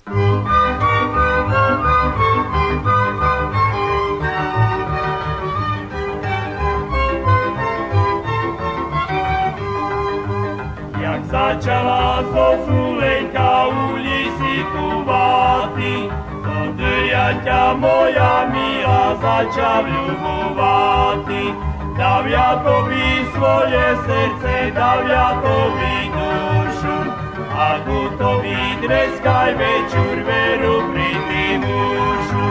Jak začala Zozúlenka u lisíkuvati, od ťa moja milá začal ľubovati. Dal ja tobі svoje srdce, dal ja tobі dušu, a ku tobі dneskaj večer veru priti mušu.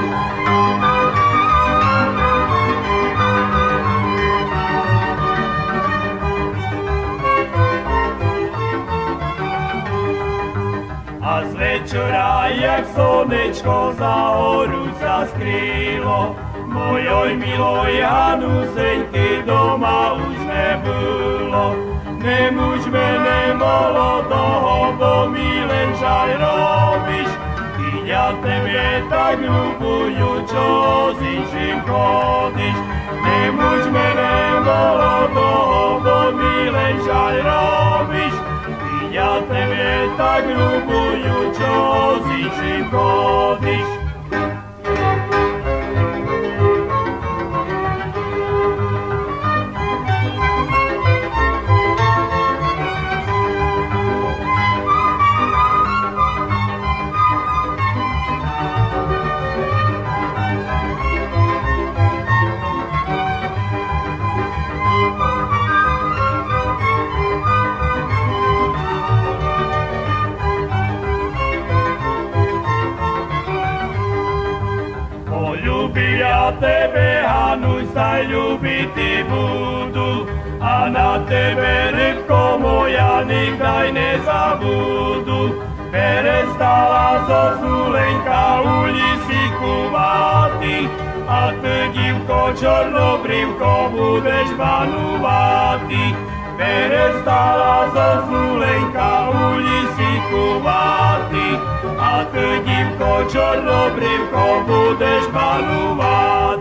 A z večera, jak slnečko za horu sa skrýlo, mojoj miloj Hanuseňky doma už nebylo. Nemôžeme nemolo toho, bo mi len žaj robíš. Ty ja tebe tak ľubujú, čo s inším chodíš. Nemôžeme nemolo toho, bo mi len žaj robíš. Ja tebe tak ľubujú, čo s inším chodíš. Ľubím ja tebe, Hanuš, aj ľubiti budu, a na tebe, rybko moja, nikdaj nezabudu. Perestala Zozúlenka u lisíkuvati, a ty, divko, čornobrivko, budeš panuvati. Perestala Zozúlenka u lisíkuvati, a ty, divko, čornobrivko, budeš panuvati.